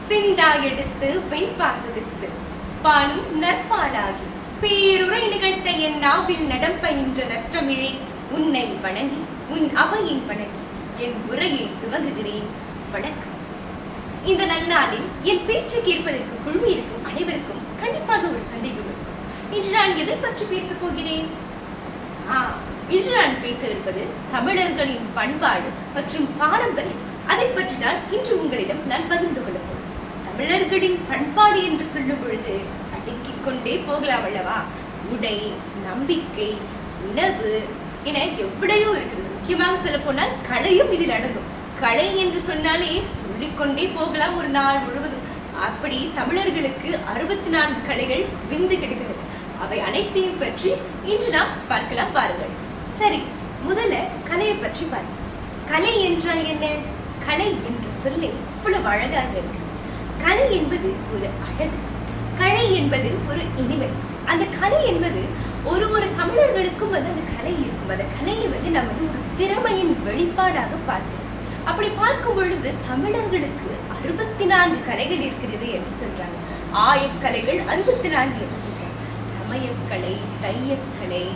சிந்தா எடுத்து வெண்பா தொடுத்து பாலும் நற்பாலாகி பேருரை நிகழ்த்த என் நாவில் நடம் பயின்ற நற்றமிழே, உன்னை வணங்கி உன் அவையை வணங்கி என் உரையை துவங்குகிறேன். வணக்கம். இந்த நன்னாளில் என் பேச்சை கேட்பதற்கு குழுமி இருக்கும் அனைவருக்கும் கண்டிப்பாக ஒரு சந்தேகம் இருக்கும். இன்று நான் எதை பற்றி பேசப் போகிறேன்? இன்று நான் பேச இருப்பது தமிழர்களின் பண்பாடு மற்றும் பாரம்பரியம். அதை பற்றி தான் இன்று உங்களிடம் நான் பகிர்ந்து கொள்ள போகிறேன். தமிழர்களின் பண்பாடு என்று சொல்லும் பொழுது அடுக்கிக் கொண்டே போகலாம் அல்லவா? உடை, நம்பிக்கை, உணவு என எவ்வளையோ இருக்கிறது. முக்கியமாக சொல்ல போனால் கலையும் இதில் அடங்கும். கலை என்று சொன்னாலே சொல்லிக்கொண்டே போகலாம் ஒரு நாள் முழுவதும். அப்படி தமிழர்களுக்கு 64 கலைகள் விந்து கிடைக்கிறது. அவை அனைத்தையும் பற்றி இன்று நாம் பார்க்கலாம். பாருங்கள். சரி, முதல்ல கலையை பற்றி பாருங்கள். கலை என்றால் என்ன? கலை என்று சொல்லி இவ்வளவு அழகாக இருக்கு. கலை என்பது ஒரு அழகு, கலை என்பது ஒரு இனிமை. அந்த கலை என்பது ஒரு தமிழர்களுக்கும் அந்த கலை இருக்கும். அந்த கலையை நம்ம ஒரு திறமையின் வெளிப்பாடாக பார்க்கிறோம். அப்படி பார்க்கும் பொழுது தமிழர்களுக்கு 64 கலைகள் இருக்கிறது என்று சொல்றாங்க. ஆயக்கலைகள் 64 என்று சொல்றாங்க. சமயக்கலை, தையக்கலை,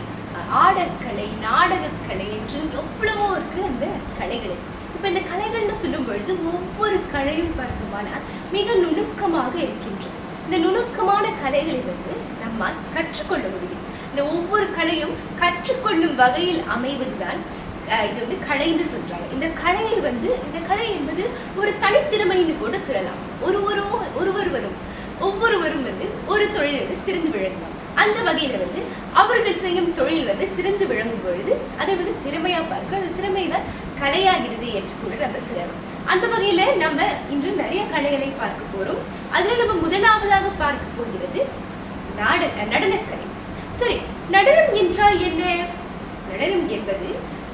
ஆடற்கலை, நாடகக்கலை என்று எவ்வளவோ இருக்கு அந்த கலைகள். இப்ப இந்த கலைகள்னு சொல்லும் பொழுது ஒவ்வொரு கலையும் பார்த்தோம்னா மிக நுணுக்கமாக இருக்கின்றது. இந்த நுணுக்கமான கலைகளை நம்மால் கற்றுக்கொள்ள முடியும். இந்த ஒவ்வொரு கலையும் கற்றுக்கொள்ளும் வகையில் அமைவதுதான் இது கலைன்னு சொல்றாங்க. இந்த கலையை இந்த கலை என்பது ஒரு தனித்திறமைன்னு கூட சொல்லலாம். ஒவ்வொருவரும் ஒரு தொழில் சிறந்து விளங்குவாங்க. அந்த வகையில அவர்கள் செய்யும் தொழில் சிறந்து விளங்கும் பொழுது அதை திறமையா பார்க்க, அந்த திறமைதான் கலையாகிறது என்று கூட நம்ம சொல்லலாம். அந்த வகையில நம்ம இன்று நிறைய கலைகளை பார்க்க போறோம். அதுல நம்ம முதலாவதாக பார்க்க போகிறது நடனக்கலை. சரி, நடனம் என்றால் என்ன? நடனம் என்பது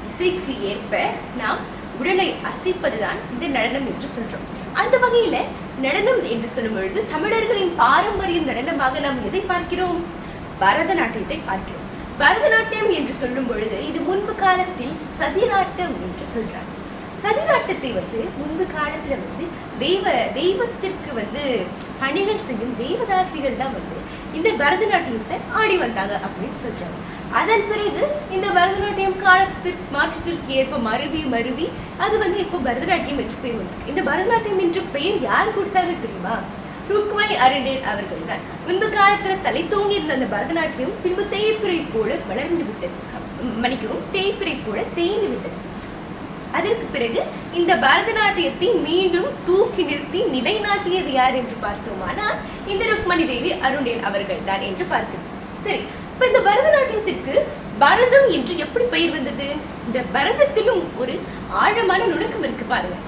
இசைக்கு ஏற்ப நாம் உடலை அசைப்பதுதான் இந்த நடனம் என்று சொல்றோம். அந்த வகையில நடனம் என்று சொல்லும் பொழுது தமிழர்களின் பாரம்பரிய நடனமாக நாம் எதை பார்க்கிறோம்? பரதநாட்டியத்தை பார்க்கிறோம். பரதநாட்டியம் என்று சொல்லும் பொழுது இது முன்பு காலத்தில் சதிராட்டம் என்று சொல்றாங்க. சதிராட்டத்தை முன்பு காலத்துல தெய்வத்திற்கு பணிகள் செய்யும் தேவதாசிகள் தான் இந்த பரதநாட்டியத்தை ஆடி வந்தாங்க அப்படின்னு சொல்றாங்க. அதன் பிறகு இந்த பரதநாட்டியம் காலத்திற்கு மாற்றத்திற்கு ஏற்ப மருவி அது இப்போ பரதநாட்டியம் என்று பெயர் வந்திருக்கு. இந்த பரதநாட்டியம் என்ற பெயர் யார் கொடுத்தாங்க தெரியுமா? ருக்மணி அருண்டேல் அவர்கள் தான். முன்பு காலத்துல தலை தூங்கி இருந்த அந்த பரதநாட்டியம் பின்பு தேய்பிறை போல வளர்ந்து விட்டது. தேய்பிறை போல தேய்ந்து விட்டது. அதற்கு பிறகு இந்த பரதநாட்டியத்தை மீண்டும் தூக்கி நிறுத்தி நிலைநாட்டியது யார் என்று பார்த்தோமானால் இந்த ருக்மணி தேவி அருண்டேல் அவர்கள் தான் என்று பார்க்கிறோம். சரி, இப்ப இந்த பரதநாட்டியத்திற்கு பரதம் என்று எப்படி பெயர் வந்தது? இந்த பரதத்திலும் ஒரு ஆழமான நுணுக்கம் இருக்கு பாருங்க.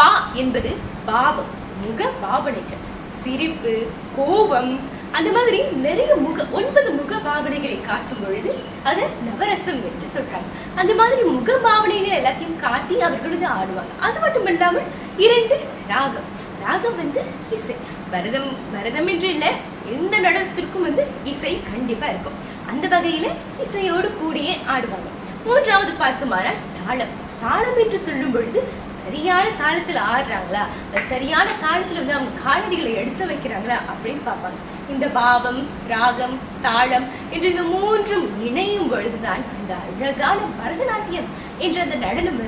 பா என்பது பாவம், முக பாவனைகள், சிரிப்பு, கோபம், அந்த மாதிரி நிறைய 9 முக பாவனைகளை காட்டும் பொழுது அது நவரசம் என்று சொல்றாங்க. அந்த மாதிரி முக பாவனைகள் எல்லாத்தையும் காட்டி அவர்கள் ஆடுவாங்க. அது மட்டும் இல்லாமல் 2 ராகம் இசை. பரதம் என்று இல்லை, எந்த நடனத்திற்கும் இசை கண்டிப்பா இருக்கும். அந்த வகையில இசையோடு கூடியே ஆடுவாங்க. 3வது பார்த்தோம்னா தாளம் என்று சொல்லும் பொழுது சரியான தாளத்துல ஆடுறாங்களா, சரியான தாளத்துல அவங்க காலடிகளை எடுத்து வைக்கிறாங்களா அப்படின்னு பார்ப்பாங்க. இந்த பாவம், ராகம், தாளம் என்று இந்த 3ம் இணையும் பொழுதுதான் இந்த அழகான பரதநாட்டியம் என்ற அந்த நடனம்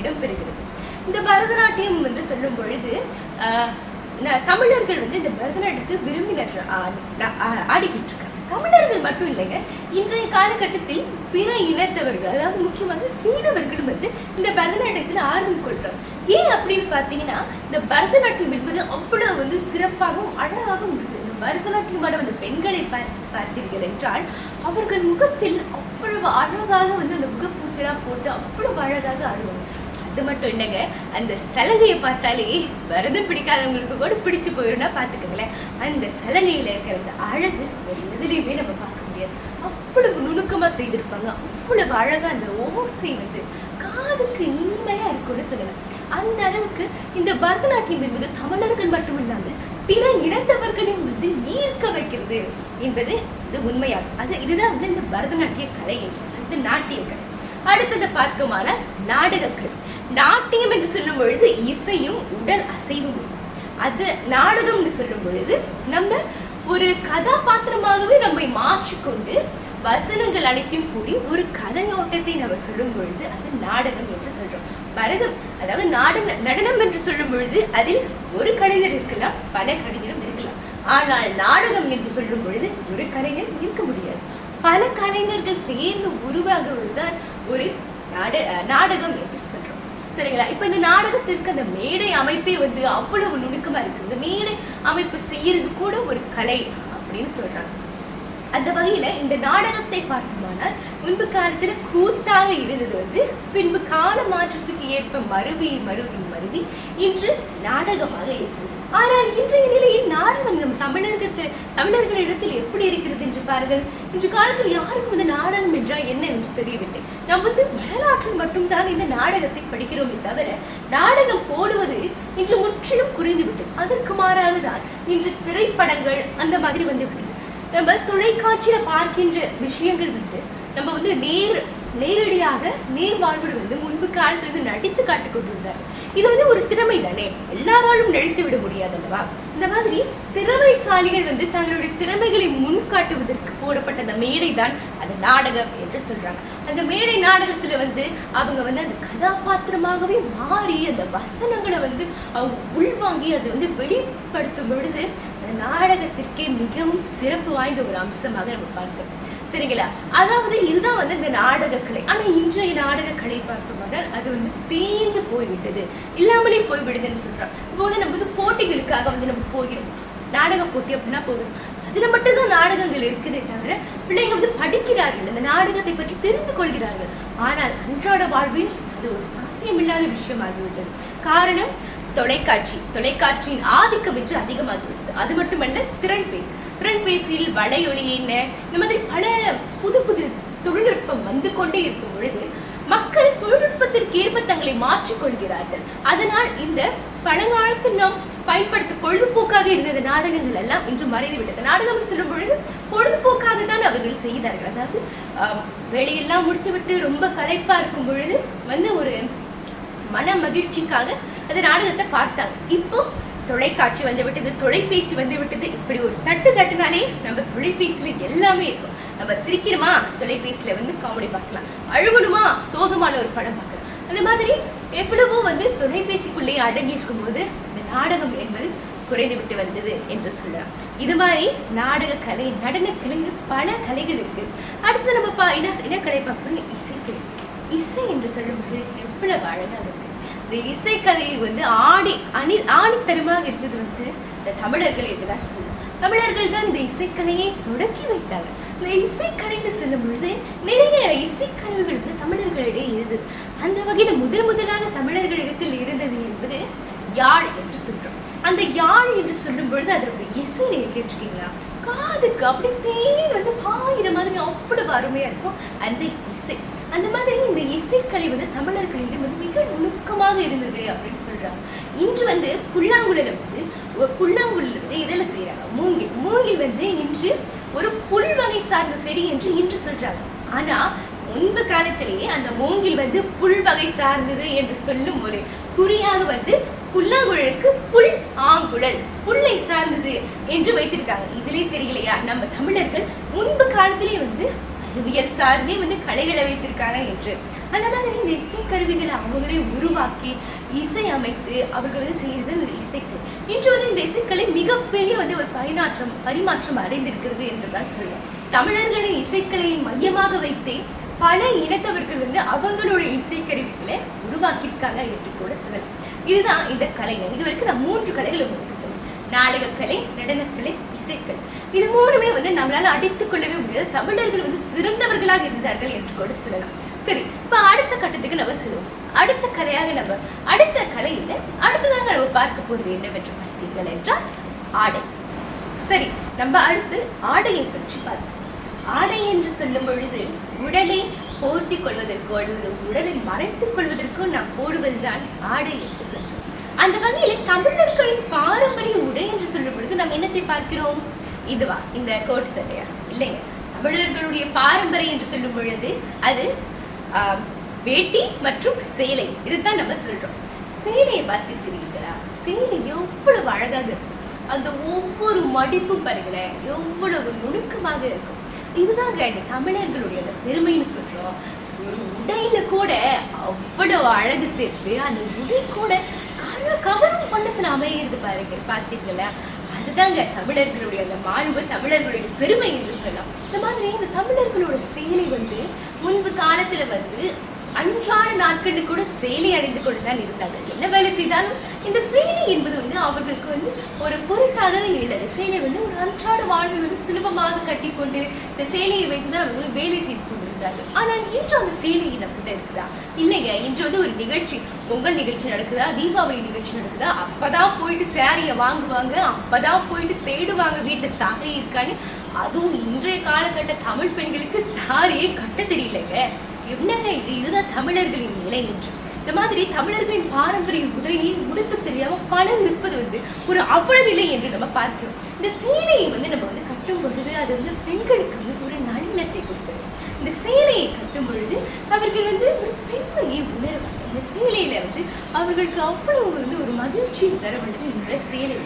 இடம்பெறுகிறது. இந்த பரதநாட்டியம் சொல்லும் பொழுது தமிழர்கள் இந்த பரதநாட்டியத்தை விரும்பி ஆடிக்கிட்டு இருக்காங்க. தமிழர்கள் மட்டும் இல்லைங்க, இன்றைய காலகட்டத்தில் பிற இனத்தவர்கள், அதாவது முக்கியமாக சீனவர்களும் இந்த பரதநாட்டியத்தில் ஆர்வம் கொள்றாங்க. ஏன் அப்படின்னு பார்த்தீங்கன்னா, இந்த பரதநாட்டியம் என்பது அவ்வளவு சிறப்பாகவும் அழகாகவும் இருக்குது. இந்த பரதநாட்டியம் ஆட பெண்களை பார்த்தீர்கள் என்றால் அவர்கள் முகத்தில் அவ்வளவு அழகாக அந்த முகப்பூச்செல்லாம் போட்டு அவ்வளவு அழகாக ஆடுவாங்க. அது மட்டும் இல்லைங்க, அந்த சலங்கையை பார்த்தாலே பரதம் பிடிக்காதவங்களுக்கு கூட பிடிச்சு போயிடும்னா பார்த்துக்கங்களேன். அந்த சலங்கையில இருக்கிற அந்த அழகு எதுலையுமே நம்ம பார்க்க முடியாது. அவ்வளவு நுணுக்கமா செய்திருப்பாங்க. அவ்வளவு அழகா அந்த ஓசை காதுக்கு இனிமையா இருக்கும்னு சொல்லலாம். அந்த அளவுக்கு இந்த பரதநாட்டியம் என்பது தமிழர்கள் மட்டும் இல்லாமல் பிற இனத்தவர்களையும் ஈர்க்க வைக்கிறது என்பது உண்மையாகும். இதுதான் இந்த பரதநாட்டிய கலை என்று சொல்றது, நாட்டிய கலை. அடுத்தது பார்த்தோமான நாடகக்கலை. நாட்டியம் என்று சொல்லும் பொழுது இசையும் உடல் அசைவும். அது நாடகம்னு சொல்லும் பொழுது நம்ம ஒரு கதாபாத்திரமாகவே நம்மை மாற்றிக்கொண்டு வசனங்கள் அனைத்தையும் கூடி ஒரு கதையோட்டத்தை நம்ம சொல்லும் பொழுது அது நாடகம் என்று சொல்றோம். பரதம் அதாவது நடனம் என்று சொல்லும் பொழுது அதில் ஒரு கலைஞர் இருக்கலாம், பல கலைஞரும் இருக்கலாம். ஆனால் நாடகம் என்று சொல்லும் பொழுது ஒரு கலைஞர் இருக்க முடியாது, பல கலைஞர்கள் சேர்ந்து உருவாகுவதுதான் ஒரு நாடகம் என்று சொல்றோம். சரிங்களா? இப்ப இந்த நாடகத்திற்கு அந்த மேடை அமைப்பே அவ்வளவு நுணுக்கமா இருக்கு. இந்த மேடை அமைப்பு செய்யறது கூட ஒரு கலை அப்படின்னு சொல்றாங்க. அந்த வகையில இந்த நாடகத்தை பார்த்தோம்னால் முன்பு காலத்துல கூத்தாக இருந்தது பின்பு கால மாற்றத்துக்கு ஏற்ப மருவி இன்று நாடகமாக இருக்கிறது. ஆனால் இன்றைய நிலையில் நாடகம் நம் தமிழர்களிடத்தில் எப்படி இருக்கிறது என்று பாருங்கள். இன்று காலத்தில் யாருக்கும் நாடகம் என்றால் என்ன என்று தெரியவில்லை. நம்ம வரலாற்றில் மட்டும்தான் இந்த நாடகத்தை படிக்கிறோமே தவிர நாடகம் போடுவது இன்று முற்றிலும் குறைந்துவிட்டது. அதற்கு மாறாக தான் இன்று திரைப்படங்கள் அந்த மாதிரி வந்துவிட்டது. நம்ம தொலைக்காட்சியில பார்க்கின்ற விஷயங்கள் நம்ம நேரடியாக நேர்வாழ்வில் முன்பு காலத்துல நடித்து காட்டிக் கொண்டிருந்தார். இது ஒரு திறமை தானே, எல்லாராலும் நடித்து விட முடியாது அல்லவா? இந்த மாதிரி திறமைசாலிகள் தங்களுடைய திறமைகளை முன்காட்டுவதற்கு போடப்பட்ட அந்த மேடை தான் அது நாடகம் என்று சொல்றாங்க. அந்த மேடை நாடகத்துல அவங்க அந்த கதாபாத்திரமாகவே மாறி அந்த வசனங்களை அவங்க உள்வாங்கி அதை வெளிப்படுத்தும் பொழுது அந்த நாடகத்திற்கே மிகவும் சிறப்பு வாய்ந்த ஒரு அம்சமாக நம்ம பார்க்கிறோம். சரிங்களா? அதாவது இதுதான் இந்த நாடக கலை. ஆனா இன்றைய நாடக கலை பார்த்தோம்னால் அது தேய்ந்து போய்விட்டது, இல்லாமலே போய்விடுதுன்னு சொல்றோம். இப்போ நம்ம போட்டிகளுக்காக நம்ம போகிறோம், நாடக போட்டி அப்படின்னா போதும், அதுல மட்டும்தான் நாடகங்கள் இருக்குதே தவிர பிள்ளைங்க படிக்கிறார்கள், அந்த நாடகத்தை பற்றி தெரிந்து கொள்கிறார்கள். ஆனால் அன்றாட வாழ்வில் அது ஒரு சாத்தியமில்லாத விஷயமாகிவிட்டது. காரணம் தொலைக்காட்சியின் ஆதிக்கம் என்று அதிகமாகிவிட்டது. அது மட்டுமல்ல, திறன்பேசியில் வலையொலி என்ன இந்த மாதிரி பல புது தொழில்நுட்பம் கொண்டே இருக்கும் பொழுது மக்கள் தொழில்நுட்பத்திற்கு ஏற்ப தங்களை மாற்றிக்கொள்கிறார்கள். அதனால் இந்த பழங்காலத்தில் நாம் பயன்படுத்த பொழுதுபோக்காக இருந்த நாடகங்கள் எல்லாம் இன்று மறைந்துவிட்டது. நாடகம் சொல்லும் பொழுது பொழுதுபோக்காக தான் அவர்கள் செய்தார்கள். அதாவது வேலையெல்லாம் முடித்துவிட்டு ரொம்ப களைப்பா இருக்கும் பொழுது ஒரு மன மகிழ்ச்சிக்காக அந்த நாடகத்தை பார்த்தாங்க. இப்போ தொலைக்காட்சி வந்துவிட்டது, தொலைபேசி வந்துவிட்டது. இப்படி ஒரு தட்டுனாலே நம்ம தொலைபேசியில எல்லாமே இருக்கும். நம்ம சிரிக்கிறோமா, தொலைபேசியில காமெடி பார்க்கலாம், அழுகணுமா, சோகமான ஒரு படம் பார்க்கலாம். அந்த மாதிரி எவ்வளவோ தொலைபேசிக்குள்ளேயே அடங்கி இருக்கும் போது இந்த நாடகம் என்பது குறைந்து விட்டு வந்தது என்று சொல்லலாம். இது மாதிரி நாடக கலை, நடன கலை, பல கலைகள் இருக்கு. அடுத்து நம்ம என்ன கலை பார்க்கணும்? இசைக்கலை. இசை என்று சொல்லும்போது எவ்வளவு அழகா இருக்கு. இந்த இசைக்கலை ஆணித்தரமாக இருந்தது இந்த தமிழர்கள் என்றுதான் சொல்லணும். தமிழர்கள் தான் இந்த இசைக்கலையை தொடக்கி வைத்தாங்க. இந்த இசைக்கலைன்னு சொல்லும் பொழுது நிறைய இசைக்கருவிகள் தமிழர்களிடையே இருந்தது. அந்த வகையில் முதலாக தமிழர்களிடத்தில் இருந்தது என்பது யாழ் என்று சொல்றோம். அந்த யாழ் என்று சொல்லும் பொழுது அதோட இசை நீங்க கேட்டிருக்கீங்களா? காதுக்கு அப்படி தேன் பாயிற மாதிரி அவ்வளவு அருமையா இருக்கும் அந்த இசை. அந்த மாதிரி இந்த இசைக்கலை தமிழர்களிடம் மிக நுணுக்கமாக இருந்தது அப்படின்னு சொல்றாங்க. இன்று புல்லாங்குழல் இதெல்லாம் செய்யறாங்க. மூங்கில் இன்று ஒரு புல் வகை சார்ந்த செடி என்று இன்று சொல்றாங்க. ஆனா முன்பு காலத்திலேயே அந்த மூங்கில் புல் வகை சார்ந்தது என்று சொல்லும் ஒரு குறியாக புல்லாங்குழலுக்கு புல் ஆங்குழல், புல்லை சார்ந்தது என்று வைத்திருக்காங்க. இதுலயே தெரியலையா நம்ம தமிழர்கள் முன்பு காலத்திலேயே அறிவியல் சார்ந்தே கலைகளை வைத்திருக்காங்க என்று. அந்த மாதிரி இந்த இசைக்கருவிகளை அவங்களே உருவாக்கி இசை அமைத்து அவர்கள் செய்யறது இந்த இசைக்கலை. இன்று இந்த இசைக்கலை மிகப்பெரிய ஒரு பரிமாற்றம் அடைந்திருக்கிறது என்றுதான் சொல்லுவோம். தமிழர்களின் இசைக்கலையை மையமாக வைத்தே பல இனத்தவர்கள் அவங்களுடைய இசைக்கருவிகளை உருவாக்கியிருக்காங்க என்று கூட சொல்லலாம். இதுதான் இந்த கலைகள். இது வரைக்கும் நான் 3 கலைகளை உங்களுக்கு சொல்லுவேன்: நாடகக்கலை, நடனக்கலை, இசைக்கலை. இது மூணுமே நம்மளால அடித்துக் கொள்ளவே முடியாது. தமிழர்கள் சிறந்தவர்களாக இருந்தார்கள் என்று கூட சொல்லலாம். சரி, இப்ப அடுத்த கட்டத்துக்கு நம்ம சொல்லுவோம். அடுத்த கலையில அடுத்ததாக நம்ம பார்க்க போறது என்னவென்று பார்த்தீர்கள் என்றால் ஆடை. சரி, நம்ம அடுத்து ஆடையை பற்றி பார்ப்போம். ஆடை என்று சொல்லும் பொழுது உடலை போர்த்தி கொள்வதற்கோ அல்லது உடலை மறைத்துக் கொள்வதற்கோ நாம் போடுவதுதான் ஆடை என்று சொல்றோம். அந்த வகையில் தமிழர்களின் பாரம்பரிய உடை என்று சொல்லும் பொழுது நம்ம என்னத்தை பார்க்கிறோம்? இதுவா, இந்த கோட்டு சட்டையா? இல்லைங்க. தமிழர்களுடைய பாரம்பரியம் என்று சொல்லும் பொழுது அது வேட்டி மற்றும் சேலை, இதுதான் நம்ம சொல்றோம். சேலையை பார்த்திருக்கிறீர்களா? சேலை எவ்வளவு அவ்வளவு அழகாக இருக்கும். அந்த ஒவ்வொரு மடிப்பும் பாருங்களேன் எவ்வளவு நுணுக்கமாக இருக்கும். இதுதாங்க இந்த தமிழர்களுடைய அந்த பெருமைன்னு சொல்றோம். ஒரு உடையில கூட அவ்வளவு அழகு சேர்த்து அந்த உடை கூட கவரும் வண்ணத்துல அமைகிறது பாருங்க, பார்த்தீங்களா? அதுதாங்க தமிழர்களுடைய அந்த மாண்பு, தமிழர்களுடைய பெருமை என்று சொல்லலாம். இந்த மாதிரி இந்த தமிழர்களோட சேலை முன்பு காலத்துல அன்றாட நாட்களில் கூட சேலை அணிந்து கொண்டுதான் இருந்தாங்க. என்ன வேலை செய்தாலும் இந்த சேலை என்பது அவர்களுக்கு ஒரு பொருட்டாகவே இல்லை. சேலை ஒரு அன்றாட வாழ்வில் சுலபமாக கட்டிக்கொண்டு இந்த சேலையை வைத்துதான் அவர்கள் வேலை செய்து கொண்டிருந்தார்கள். ஆனால் இன்று அந்த சேலை நம்மகிட்ட இருக்குதா? இல்லைங்க. இன்று ஒரு நிகழ்ச்சி, பொங்கல் நிகழ்ச்சி நடக்குதா, தீபாவளி நிகழ்ச்சி நடக்குதா, அப்பதான் போயிட்டு சேரியை வாங்குவாங்க, அப்பதான் போயிட்டு தேடுவாங்க வீட்டுல சாரி இருக்கான்னு. அதுவும் இன்றைய காலகட்ட தமிழ் பெண்களுக்கு சாரியை கட்ட தெரியலைங்க. என்னங்க இதுதான் தமிழர்களின் நிலை என்று. இந்த மாதிரி தமிழர்களின் பாரம்பரிய உடையை உடுத்த தெரியாம பலர் இருப்பது ஒரு அவல நிலை என்று நம்ம பார்க்கிறோம். இந்த சேலையை நம்ம கட்டும் பொழுது அது பெண்களுக்கு ஒரு நளினத்தை கொடுத்தது. இந்த சேலையை கட்டும் பொழுது அவர்கள் ஒரு பெண்மையை உணர்வாங்க. இந்த சேலையில அவர்களுக்கு அவ்வளவு ஒரு மகிழ்ச்சியை தர வேண்டியது இந்த சேலை.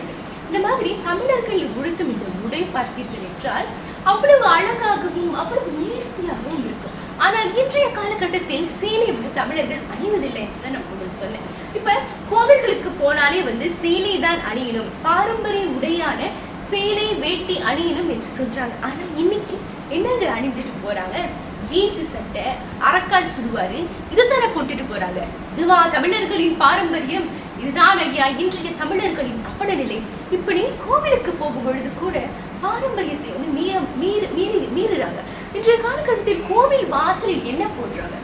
இந்த மாதிரி தமிழர்கள் உடுத்தும் இந்த உடை பார்த்தீர்கள் என்றால் அவ்வளவு அழகாகவும் அவ்வளவு நேர்த்தியாகவும் இருக்கும். ஆனால் இன்றைய காலகட்டத்தில் சேலை தமிழர்கள் அணிவதில்லை என்றுதான் நான் உங்களுக்கு சொன்னேன். இப்ப கோவில்களுக்கு போனாலே சேலை தான் அணியணும், பாரம்பரிய உடையான சேலை வேட்டி அணியணும் என்று சொல்றாங்க. ஆனா இன்னைக்கு என்னங்க அணிஞ்சிட்டு போறாங்க? ஜீன்ஸ் சட்டை, அரக்கால் சுடுவாரு, இதுதானே போட்டுட்டு போறாங்க. இதுவா தமிழர்களின் பாரம்பரியம்? இதுதான் ஐயா இன்றைய தமிழர்களின் அவல நிலை. இப்படி கோவிலுக்கு போகும் பொழுது கூட பாரம்பரியத்தை மீறுறாங்க. இன்றைய காலகட்டத்தில் கோவில் வாசலில் என்ன போடுறாங்க?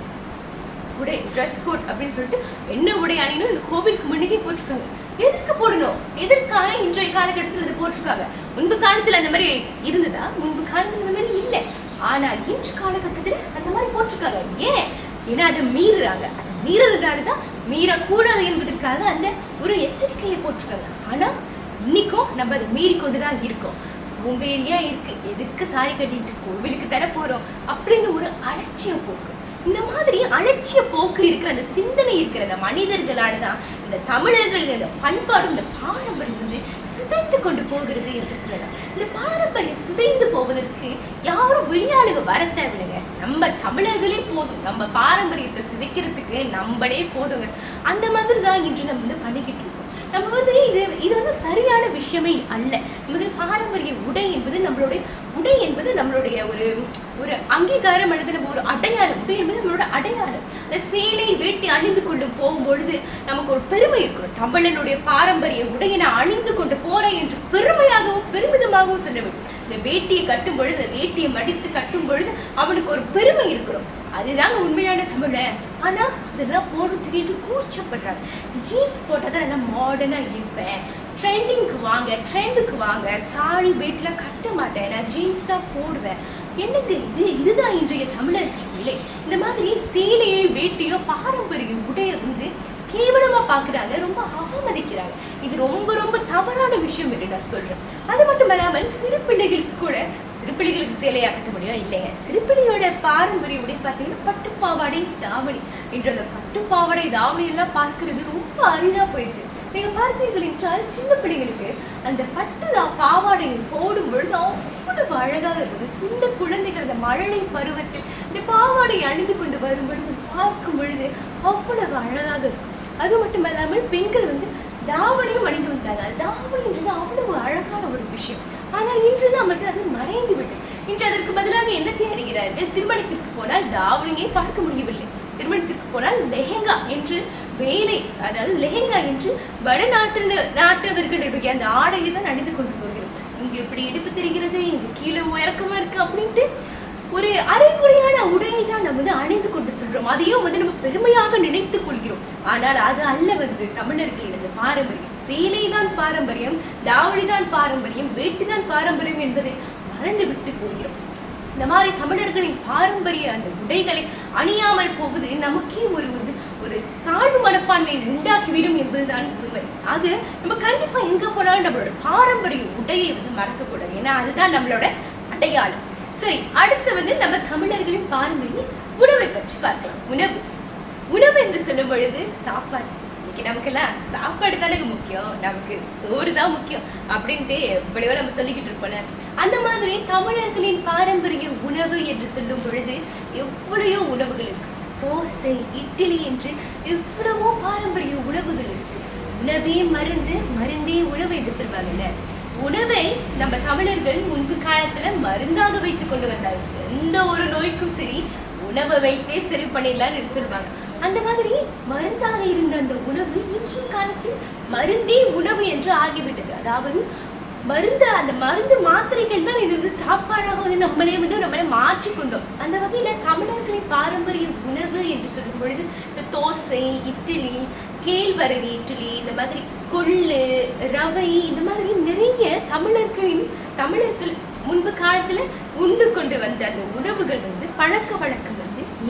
உடை, ட்ரெஸ் கோட் அப்படின்னு சொல்லிட்டு என்ன உடை அணியணும் கோவிலுக்கு முன்னாடியே போட்டிருக்காங்க. எதற்கு போடணும்? எதற்காக இன்றைய காலகட்டத்தில் இது போட்டிருக்காங்க? முன்பு காலத்துல அந்த மாதிரி இருந்ததா? முன்பு காலத்துல அந்த மாதிரி இல்லை. ஆனா இன்று காலகட்டத்துல அந்த மாதிரி போட்டிருக்காங்க. ஏன்? ஏன்னா அதை மீறுறாங்க. அதை மீறதுனாலதான் மீறக்கூடாது என்பதற்காக அந்த ஒரு எச்சரிக்கையை போட்டிருக்காங்க. ஆனா இன்னைக்கும் நம்ம அதை மீறி கொண்டுதான் இருக்கோம். சோம்பேறியா இருக்கு, எதுக்கு சாரி கட்டிட்டு கோவிலுக்கு தர போறோம் அப்படின்னு ஒரு அலட்சிய போக்கு. இந்த மாதிரி அலட்சிய போக்கு இருக்கிற அந்த சிந்தனை இருக்கிற அந்த மனிதர்களாலதான் இந்த தமிழர்கள் இந்த பண்பாடும் இந்த பாரம்பரியம் சிதைந்து கொண்டு போகிறது என்று சொல்லலாம். இந்த பாரம்பரியம் சிதைந்து போவதற்கு யாரும் வெளியாளுக வர தேவையில்லைங்க. நம்ம தமிழர்களே போதும். நம்ம பாரம்பரியத்தை சிதைக்கிறதுக்கு நம்மளே போதுங்க. அந்த மாதிரி தான் இன்று நம்ம பண்ணிக்கிட்டு இருக்கோம். நம்ம இது சரியான விஷயமே அல்ல. நமது பாரம்பரிய உடை என்பது நம்மளுடைய உடை என்பது நம்மளுடைய ஒரு அங்கீகாரம் அல்லது நம்ம ஒரு அடையாளம். உடை என்பது நம்மளோட அடையாளம். அந்த சேலை வேட்டி அணிந்து கொண்டு போகும்பொழுது நமக்கு ஒரு பெருமை இருக்கணும். தமிழனுடைய பாரம்பரிய உடையை நான் அணிந்து கொண்டு போறேன் என்று பெருமையாகவும் பெருமிதமாகவும் சொல்ல வேண்டும். இந்த வேட்டியை கட்டும் பொழுது, இந்த வேட்டியை மடித்து கட்டும் பொழுது அவனுக்கு ஒரு பெருமை இருக்கணும். அதுதாங்க உண்மையான தமிழன். ஆனா அதெல்லாம் போடுறதுக்கு கூச்சப்படுறாங்க. ஜீன்ஸ் போட்டாதான் எல்லாம் மாடர்னா இருப்பேன், ட்ரெண்டுக்கு வாங்க, சாரி வேட்டில கட்ட மாட்டேன், நான் ஜீன்ஸ் தான் போடுவேன். என்னங்க இதுதான் இன்றைய தமிழர்கள் நிலை. இந்த மாதிரி சேலையோ வேட்டியோ பாரம்பரிய உடைய கேவலமா பாக்குறாங்க, ரொம்ப அவமதிக்கிறாங்க. இது ரொம்ப ரொம்ப தவறான விஷயம் என்று நான் சொல்றேன். அது மட்டும் இல்லாமல் சிறு பிள்ளைகளுக்கு சேலையா கட்ட முடியும் இல்லைங்க. சிறுபிள்ளையோட பாரம்பரிய உடை பார்த்தீங்கன்னா பட்டுப்பாவாடை தாவணி. இன்று அந்த பட்டுப்பாவாடை தாவணி எல்லாம் பார்க்கறது ரொம்ப அரிதா போயிடுச்சு. நீங்க பார்த்தீர்கள் என்றால் சின்ன பிள்ளைகளுக்கு அந்த பட்டு பாவாடையை போடும் பொழுது அவ்வளவு அழகாக இருக்குது. சின்ன குழந்தைகள் அந்த மழலை பருவத்தில் இந்த பாவாடையை அணிந்து கொண்டு வரும் பொழுது பார்க்கும் பொழுது அவ்வளவு அழகாக இருக்கும். அது மட்டும் இல்லாமல் பெண்கள் தாவணியும் அணிந்து வந்தாங்க. தாவணின்றது அவ்வளவு அழகான ஒரு விஷயம். ஆனால் இன்று நமக்கு அது மறைந்து விட்டது. இன்று அதற்கு பதிலாக என்னத்தை அணிகிறார்கள்? திருமணத்திற்கு போனால் தாவணியை பார்க்க முடியவில்லை. திருமணத்திற்கு போனால் லெஹெங்கா என்று லெஹெங்கா என்று வடநாட்டவர்களுடைய அந்த ஆடையை தான் அணிந்து கொண்டு போகிறோம். இங்க இப்படி இடுப்பு தெரிகிறது, இங்க கீழே இறக்கமா இருக்கு அப்படின்ட்டு ஒரு அரைகுறையான உடையை தான் நம்ம அணிந்து கொண்டு சொல்றோம். அதையும் நம்ம பெருமையாக நினைத்துக் கொள்கிறோம். ஆனால் அது அல்ல தமிழர்களின் பாரம்பரியம். சேலை தான் பாரம்பரியம், தாவணி தான் பாரம்பரியம், வேட்டி தான் பாரம்பரியம் என்பதை மறந்து விட்டு போகிறோம். இந்த மாதிரி தமிழர்களின் பாரம்பரிய அந்த உடைகளை அணியாமல் போவது நமக்கே ஒரு தாழ்வு மனப்பான்மையை உண்டாக்கிவிடும் என்பதுதான் உண்மை. அது நம்ம கண்டிப்பா எங்க போனாலும் நம்மளோட பாரம்பரிய உடையை மறக்கக்கூடாது. ஏன்னா அதுதான் நம்மளோட அடையாளம். சரி, அடுத்து நம்ம தமிழர்களின் பாரம்பரிய உணவை பற்றி பார்க்கலாம். உணவு என்று சொல்லும் பொழுது சாப்பாடு நமக்கெல்லாம் சாப்பாடு தானே முக்கியம், நமக்கு சோறு தான் முக்கியம் அப்படின்ட்டு எப்படியோ நம்ம சொல்லிக்கிட்டு இருப்போம்ல. அந்த மாதிரி தமிழர்களின் பாரம்பரிய உணவு என்று சொல்லும் பொழுது எவ்வளையோ உணவுகள் இருக்கு. தோசை, இட்லி என்று எவ்வளவோ பாரம்பரிய உணவுகள் இருக்கு. உணவே மருந்து, மருந்தே உணவு என்று சொல்வாங்கல்ல. உணவை நம்ம தமிழர்கள் முன்பு காலத்துல மருந்தாக வைத்துக் கொண்டு வந்தார்கள். எந்த ஒரு நோய்க்கும் சரி உணவை வைத்தே சரி பண்ணிடலாம்னு சொல்லுவாங்க. அந்த மாதிரி மருந்தாக இருந்த அந்த உணவு இன்றைய காலத்தில் மருந்தே உணவு என்று ஆகிவிட்டது. அதாவது அந்த மருந்து மாத்திரைகள் தான் இது சாப்பாடாக நம்மளே மாற்றிக்கொண்டோம். அந்த வகையில தமிழர்களின் பாரம்பரிய உணவு என்று சொல்லும் பொழுது இந்த தோசை, இட்லி, கேழ்வரகு இட்லி, இந்த மாதிரி கொள்ளு, ரவை, இந்த மாதிரி நிறைய தமிழர்கள் முன்பு காலத்துல உண்டு கொண்டு வந்த அந்த உணவுகள் பழக்க வழக்கம்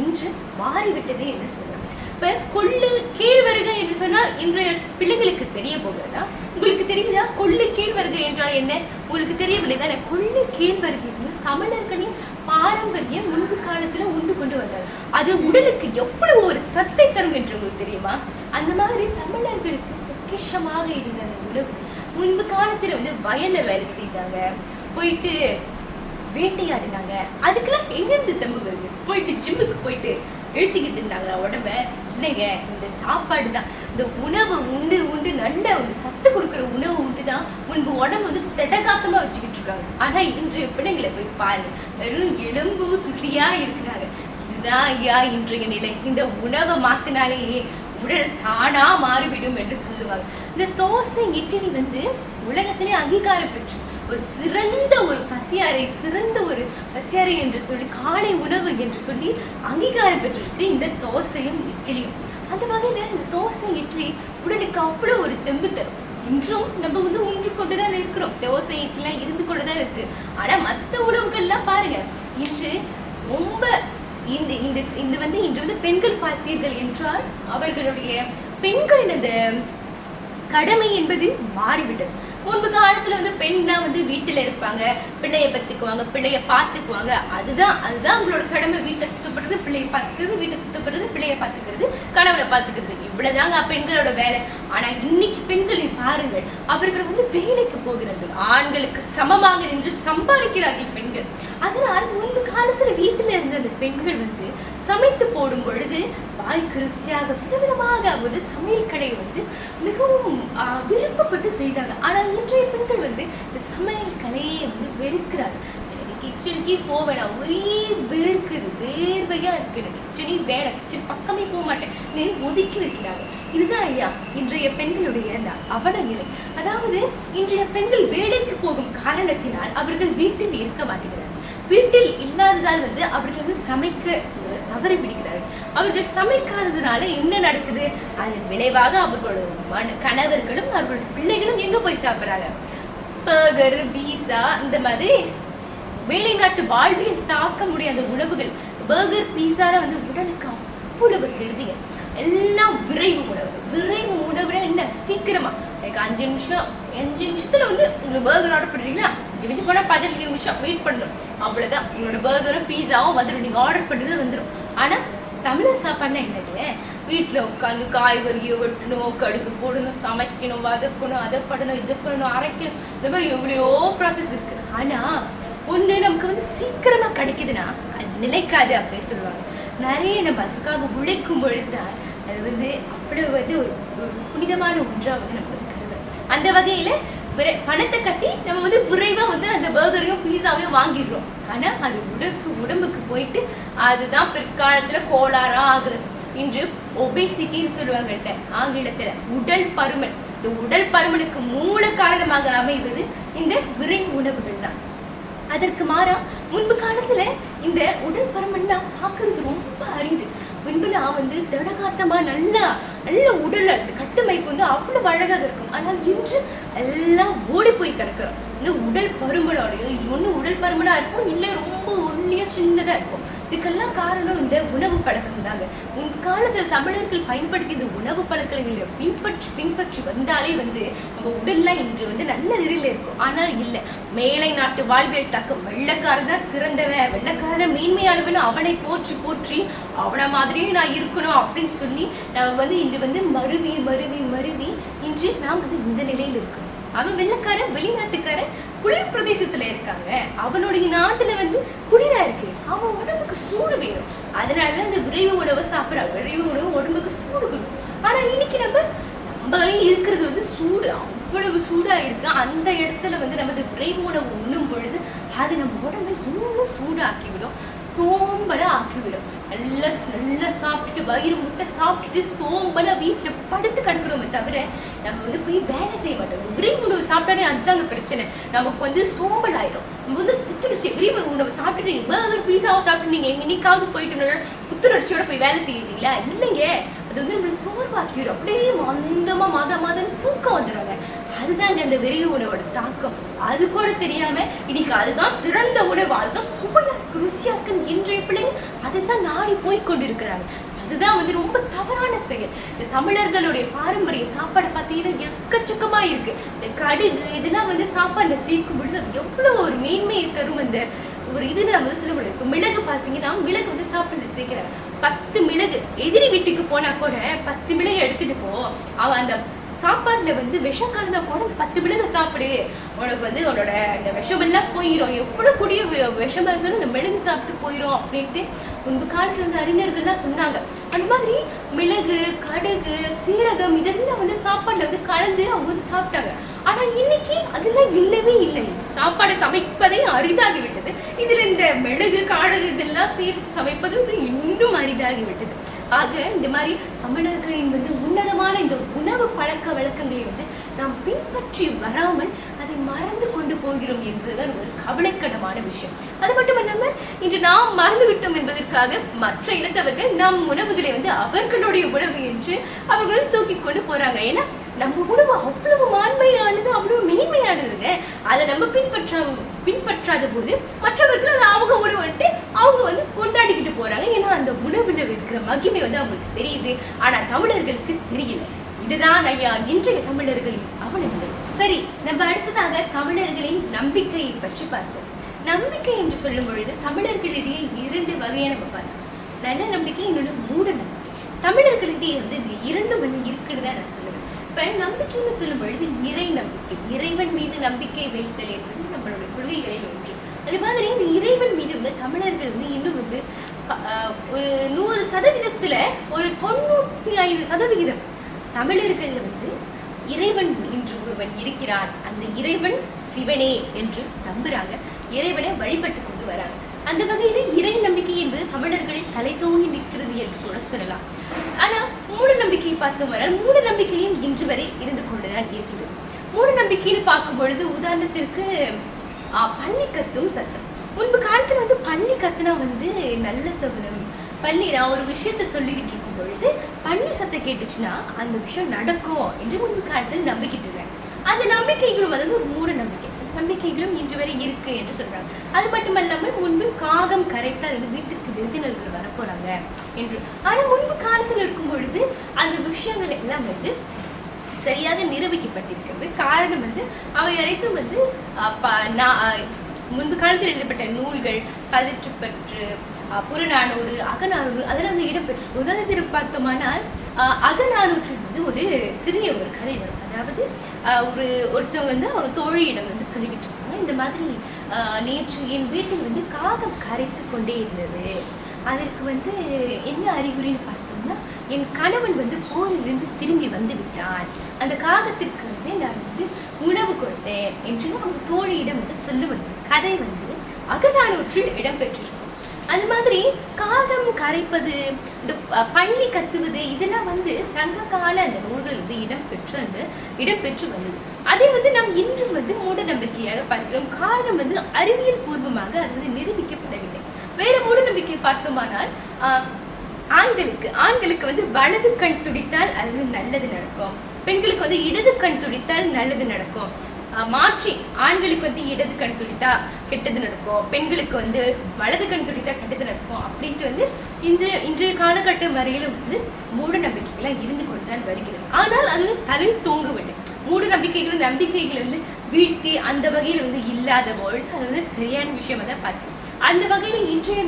இன்று மாறிவிட்டது என்று சொல்லலாம். இப்ப கொள்ளு, கேழ்வரகு என்று சொன்னால் இன்றைய பிள்ளைங்களுக்கு தெரிய போகிறதா? உங்களுக்கு தெரியுதா கொள்ளு கேழ்வரகு என்றால் என்ன? உங்களுக்கு தெரியவில்லை தானே? கொள்ளு கேழ்வரகு தமிழர்களின் பாரம்பரிய முன்பு காலத்துல உண்டு கொண்டு வந்தார். அது உடலுக்கு எவ்வளவு ஒரு சத்தை தரும் என்று உங்களுக்கு தெரியுமா? அந்த மாதிரி தமிழர்களுக்கு பொக்கிஷமாக இருந்த அந்த உணவு முன்பு காலத்துல வயல்ல வேலை செய்தாங்க, போயிட்டு வேட்டையாடினாங்க. அதுக்கெல்லாம் எங்கிருந்து தெம்பு வருது? போயிட்டு ஜிம்முக்கு போயிட்டு எழுத்திக்கிட்டு இருந்தாங்க உடம்ப. இல்லைங்க, இந்த சாப்பாடு தான், இந்த உணவு உண்டு உண்டு நல்ல ஒரு சத்து கொடுக்குற உணவு உண்டு தான் முன்பு உடம்பு திடகாத்தமா வச்சுக்கிட்டு இருக்காங்க. ஆனா இன்றைய பிள்ளைங்களை போய் பாருங்க, வெறும் எலும்பு சுள்ளியா இருக்கிறாங்க. இதுதான் ஐயா இன்றைய நிலை. இந்த உணவை மாத்தினாலேயே உடல் தானா மாறிவிடும் என்று சொல்லுவாங்க. இந்த தோசை, இட்லி உலகத்திலே அங்கீகாரம் பெற்று ஒரு சிறந்த ஒரு பசியாரை என்று சொல்லி, காலை உணவு என்று சொல்லி அங்கீகாரம் பெற்றிருக்கு இந்த தோசையும் இட்லியும். அந்த வகையில இந்த தோசை, இட்லி உடலுக்கு அவ்வளவு ஒரு தெம்பு தரும். இன்றும் நம்ம உண்டு கொண்டுதான் இருக்கிறோம். தோசை, இட்லிலாம் இருந்து கொண்டுதான் இருக்கு. ஆனா மற்ற உணவுகள்லாம் பாருங்க, இன்று ரொம்ப இன்று பெண்கள் பார்த்தீர்கள் என்றால் அவர்களுடைய பெண்களின் அந்த கடமை என்பது மாறிவிட்டது. முன்பு காலத்துல பெண் தான் வீட்டுல இருப்பாங்க, பிள்ளைய பத்துக்குவாங்க, பிள்ளைய பாத்துக்குவாங்க. அதுதான் அவங்களோட கடமை. வீட்டை சுத்தப்படுறது, பிள்ளைய பாத்துக்கிறது, வீட்டை சுத்தப்படுறது, பிள்ளைய பாத்துக்கிறது, கணவனை பாத்துக்கிறது, இவ்வளவுதாங்க பெண்களோட வேலை. ஆனா இன்னைக்கு பெண்களை பாருங்கள், அவர்கள் வேலைக்கு போகிறது, ஆண்களுக்கு சமமாக நின்று சம்பாதிக்கிறார்கள் பெண்கள். அதனால் முன்பு காலத்துல வீட்டுல இருந்த அந்த பெண்கள் சமைத்து போடும் பொழுது வாய்க்கு ருசியாக விதவிதமாக சமையல் கலையை மிகவும் விருப்பப்பட்டு செய்தாங்க. ஆனால் இன்றைய பெண்கள் இந்த சமையல் கலையை வெறுக்கிறாங்க. எனக்கு கிச்சனுக்கே போவேன், ஒரே வேர்வையா இருக்கு, எனக்கு கிச்சனே வேணாம், கிச்சன் பக்கமே போக மாட்டேன்னு ஒதுக்கி வைக்கிறாங்க. இதுதான் ஐயா இன்றைய பெண்களுடைய அவல நிலை. அதாவது இன்றைய பெண்கள் வேலைக்கு போகும் காரணத்தினால் அவர்கள் வீட்டில் இருக்க மாட்டேங்கிறார்கள். வீட்டில் இல்லாததால் அவர்கள் சமைக்க தவறி பிடிக்கிறார்கள். அவர்கள் சமைக்காததுனால என்ன நடக்குது? அதன் விளைவாக அவர்களோட கணவர்களும் அவர்களோட பிள்ளைகளும் எங்க போய் சாப்பிடுறாங்க? பர்கர், பீஸா, இந்த மாதிரி வெளிநாட்டு வாழ்வில் தாக்க முடியாத உணவுகள். பர்கர், பீஸா உடலுக்கு அவ்வளவு கெடுதிங்க. எல்லாம் விரைவு உணவுல என்ன சீக்கிரமா 5 நிமிஷத்துல உங்களுக்கு பர்கர் ஆர்டர் பண்றீங்களா, மிஞ்சி போனா 15 நிமிஷம் வெயிட் பண்ணணும், அவ்வளவுதான். உங்களோட பர்கரும் பீஸாவும் வந்துடும், நீங்க ஆர்டர் பண்றது வந்துடும். ஆனா தமிழர் சாப்பாடுனா என்னது? வீட்டுல உட்காந்து காய்கறியை வெட்டணும், கடுகு போடணும், சமைக்கணும், வதக்கணும், அதை பண்ணணும், இதை பண்ணணும், அரைக்கணும், இந்த மாதிரி எவ்வளையோ ப்ராசஸ் இருக்கு. ஆனா ஒண்ணு நமக்கு சீக்கிரமா கிடைக்குதுன்னா அது நிலைக்காது அப்படின்னு சொல்லுவாங்க. நிறைய நம்ம அதுக்காக உழைக்கும் பொழுதுதான் அது அவ்வளவு ஒரு புனிதமான ஒன்றா நம்ம கருதுறோம். அந்த வகையில பணத்தை கட்டி நம்ம விரைவா அந்த பர்கரையும் பீஸாவையும் வாங்கிடுறோம். ஆனா அது உடம்புக்கு போயிட்டு அதுதான் பிற்காலத்துல கோளாறா ஆகுறது. இன்று ஒபேசிட்டின்னு சொல்லுவாங்கல்ல ஆங்கிலத்துல, உடல் பருமன். இந்த உடல் பருமனுக்கு மூல காரணமாக அமைவது இந்த விரைவு உணவுகள் தான். அதற்கு மாறா முன்பு காலத்துல இந்த உடல் பருமன்னா பார்க்கறது ரொம்ப அரிது. முன்புலாம் திடகாத்தமா நல்ல உடல் கட்டுமைப்பு அவ்வளவு அழகாக இருக்கும். ஆனால் இன்று எல்லாம் ஓடி போய் கிடக்கிறோம். இந்த உடல் பருமனோடையும் ஒண்ணு உடல் பருமனா இருக்கும், இல்லை ரொம்ப ஒல்லியா சின்னதா இருக்கும். இதுக்கெல்லாம் காரணம் இந்த உணவு பழக்கம் தாங்க. காலத்துல தமிழர்கள் பயன்படுத்தி இந்த உணவு பழக்கங்களை பின்பற்றி வந்தாலே நம்ம உடல்லாம் இன்று நல்ல நிலையில இருக்கும். ஆனால் இல்ல, மேலை நாட்டு வாழ்வியல் தாக்கம், வெள்ளக்காரன் தான் சிறந்தவன், வெள்ளக்காரன் மேன்மையானவன், அவனை போற்றி அவனை மாதிரியே நான் இருக்கணும் அப்படின்னு சொல்லி நம்ம இன்று மருவி மருவி மருவி இன்று நாம் இந்த நிலையில் இருக்கோம். அவன் வெள்ளக்காரன், வெளிநாட்டுக்காரன், குளிர் பிரதேசத்துல இருக்காங்க, அவனுடைய நாட்டுல குளிரா இருக்கு, அவன் உடம்புக்கு சூடு வேணும், அதனாலதான் இந்த விரைவு உணவை சாப்பிட்றாங்க. விரைவு உணவு உடம்புக்கு சூடு கொடுக்கும். ஆனா இன்னைக்கு நம்மளே இருக்கிறது சூடு, அவ்வளவு சூடா இருக்கு. அந்த இடத்துல நமது விரைவு உணவு உண்ணும் பொழுது அது நம்ம உடம்பை இன்னும் சூடாக்கிவிடும், சோம்பலா ஆக்கிவிடும். நல்லா சாப்பிட்டுட்டு வயிறு முட்டை சாப்பிட்டுட்டு சோம்பலா வீட்டுல படுத்து கிடக்குறோமே தவிர நம்ம போய் வேலை செய்ய மாட்டோம். விரைவு உணவு சாப்பிட்டாலே அதுதாங்க பிரச்சனை. நமக்கு சோம்பல் ஆயிரும். நம்ம புத்துணர்ச்சி, விரைவு உணவு சாப்பிட்டுட்டு பர்கர் பீஸாவை சாப்பிட்டு நீங்க என்னைக்காவது போயிட்டு புத்துணர்ச்சியோட போய் வேலை செய்யறீங்களா? இல்லைங்க, அது நம்மளை சோர்வாக்கிவிடும். அப்படியே மந்தமா மாதம் தூக்கம் வந்துடுவாங்க. அதுதாங்க அந்த விரைவு உணவோட தாக்கம். அது கூட தெரியாம இன்னைக்கு அதுதான் சிறந்த உணவு, அதுதான் சுவையா இருக்கு, ருசியா இருக்குன்னு இன்றைய பிள்ளைங்க அதைத்தான் நாடி போய் கொண்டிருக்கிறாங்க. அதுதான் ரொம்ப தவறான செயல். இந்த தமிழர்களுடைய பாரம்பரிய சாப்பாடு பார்த்தீங்கன்னா எக்கச்சக்கமா இருக்கு. இந்த கடுகு இதெல்லாம் சாப்பாடுல சேர்க்கும் பொழுது அது எவ்வளவு ஒரு மேன்மையை தரும். அந்த ஒரு நம்ம சொல்ல முடியாது. இப்போ மிளகு பார்த்தீங்கன்னா, மிளகு சாப்பாடுல சேர்க்கிறாங்க. 10 மிளகு, எதிரி வீட்டுக்கு போனா கூட 10 மிளகு எடுத்துட்டு போ, அவன் அந்த சாப்பாடுல விஷம் கலந்தா கூட 10 மிளகு சாப்பிடு, உனக்கு உன்னோட அந்த விஷம் எல்லாம் போயிடும், எவ்வளவு கூடிய விஷமா இருந்தாலும் இந்த மிளகு சாப்பிட்டு போயிடும் அப்படின்ட்டு முன்பு காலத்துல அறிஞர்கள்லாம் சொன்னாங்க. அந்த மாதிரி மிளகு, கடுகு, சீரகம் இதெல்லாம் சாப்பாடுல கலந்து அவங்க சாப்பிட்டாங்க. ஆனா இன்னைக்கு அதெல்லாம் இல்லவே இல்லை. சாப்பாடை சமைப்பதே அரிதாகி விட்டது. இதுல இந்த மிளகு, காடகு இதெல்லாம் சேர்த்து சமைப்பது இன்னும் அரிதாகி விட்டது. ஆக இந்த மாதிரி தமிழர்களின் உன்னதமான இந்த உணவு பழக்க வழக்கங்களை நாம் பின்பற்றி வராமல் அதை மறந்து கொண்டு போகிறோம் என்பதுதான் ஒரு கவலைக்கிடமான விஷயம். அது மட்டும் இல்லாமல் இன்று நாம் மறந்து விட்டோம் என்பதற்காக மற்ற இனத்தவர்கள் நம் உணவுகளை அவர்களுடைய உணவு என்று அவர்கள் தூக்கி கொண்டு போறாங்க. ஏன்னா நம்ம உணவு அவ்வளவு மாண்மையானது, அவ்வளவு மேன்மையானதுங்க. அதை நம்ம பின்பற்றாத போது மற்றவர்கள் அது அவங்க உணவுன்ட்டு அவங்க கொண்டாடிக்கிட்டு போறாங்க. ஏன்னா அந்த உணவுல இருக்கிற மகிமை அவங்களுக்கு தெரியுது, ஆனா தமிழர்களுக்கு தெரியல. இதுதான் ஐயா இன்றைய தமிழர்களின் அவலநிலை. சரி, நம்ம அடுத்ததாக தமிழர்களின் நம்பிக்கையை பற்றி பார்ப்போம். நம்பிக்கை என்று சொல்லும் பொழுது தமிழர்களிடையே 2 வகையை நம்ம பார்க்கலாம். நல்ல நம்பிக்கை, இன்னொன்று மூட நம்பிக்கை. தமிழர்களிடையே இந்த 2 இருக்குன்னு தான் நான் சொல்லுவேன். இப்ப நம்பிக்கைன்னு சொல்லும் பொழுது இறை நம்பிக்கை, இறைவன் மீது நம்பிக்கை வைத்தல் என்பது நம்மளுடைய கொள்கைகளில் ஒன்று. அதே மாதிரி இந்த இறைவன் மீது தமிழர்கள் இன்னும் ஒரு 100% ஒரு 95% தமிழர்கள் இறைவன் என்று ஒருவன் இருக்கிறான், அந்த இறைவன் சிவனே என்று நம்புறாங்க, இறைவனை வழிபட்டு கொண்டு வராங்க. அந்த வகையில இறை நம்பிக்கை என்பது தமிழர்களில் தலை தோங்கி நிற்கிறது என்று கூட சொல்லலாம். ஆனா மூட நம்பிக்கையை பார்த்தோம்னால் மூட நம்பிக்கையும் இன்று வரை இருந்து கொண்டுதான் இருக்கிறது. மூட நம்பிக்கைன்னு பார்க்கும் பொழுது உதாரணத்திற்கு பள்ளி கத்தும் சத்தம். முன்பு காலத்துல பள்ளி கத்துனா நல்ல சகுனம். பள்ளி நான் ஒரு விஷயத்த சொல்லிக்கிட்டு இருக்கும் பொழுது பள்ளி சத்தம் கேட்டுச்சுன்னா அந்த விஷயம் நடக்கும் என்று முன்பு காலத்தில் நம்பிக்கிட்டு இருந்தேன். அந்த நம்பிக்கைகளும் ஒரு மூட நம்பிக்கை நம்பிக்கைகளும் இன்று வரை இருக்கு என்று சொல்றாங்க. அது மட்டுமல்லாமல் முன்பு காகம் கரைத்தால் வீட்டிற்கு விருந்தினர்கள் வரப்போறாங்க என்று. ஆனா முன்பு காலத்தில் இருக்கும் பொழுது அந்த விஷயங்கள் எல்லாம் சரியாக நிரூபிக்கப்பட்டிருக்கிறது. காரணம் அவை அனைத்தும் முன்பு காலத்தில் எழுதப்பட்ட நூல்கள், பதிற்றுப்பற்று, புறநானூறு, அகநானூறு அதெல்லாம் இடம்பெற்றிருக்கு. உதாரணத்திற்கு பார்த்தோமானால் அகநானூற்றில் ஒரு சிறிய ஒரு கதை வரும். அதாவது ஒருத்தவங்க அவங்க தோழியிடம் சொல்லிக்கிட்டு இருக்காங்க, இந்த மாதிரி நேற்று என் வீட்டில் காகம் கரைத்து கொண்டே இருந்தது. அதற்கு என்ன அறிகுறின்னு பார்த்தோம்னா, என் கணவன் போரிலிருந்து திரும்பி வந்து விட்டான், அந்த காகத்திற்கு நான் உணவு கொடுத்தேன் என்று அவங்க தோழியிடம் சொல்லுவது கதை அகநானூற்றில் இடம்பெற்றிருக்கும். அந்த மாதிரி காகம் கரைப்பது, இந்த பள்ளி கத்துவது இதெல்லாம் சங்க கால அந்த நூல்கள் இடம்பெற்று வந்தது. அதை நாம் இன்றும் மூட நம்பிக்கையாக பார்க்கிறோம். காரணம் அறிவியல் பூர்வமாக அது நிரூபிக்கப்படவில்லை. வேற மூட நம்பிக்கை பார்த்தோமானால் ஆண்களுக்கு வலது கண் துடித்தால் அது நல்லது நடக்கும், பெண்களுக்கு இடது கண் துடித்தால் நல்லது நடக்கும், மாற்றி ஆண்களுக்கு வந்து இடது கண் துடித்தா கெட்டது நடக்கும், பெண்களுக்கு வந்து வலது கண் துடித்தா கெட்டது நடக்கும் அப்படின்ட்டு வந்து இன்றைய காலகட்டம் வரையிலும் வந்து மூட நம்பிக்கைகள்லாம் இருந்து கொண்டுதான் வருகிறது. ஆனால் அது தலை தூங்கவில்லை. மூட நம்பிக்கைகளை வந்து வீழ்த்தி அந்த வகையில் வந்து இல்லாத பொழுது அது வந்து சரியான விஷயமா தான் பார்க்கணும். அந்த வகையில் இன்றைய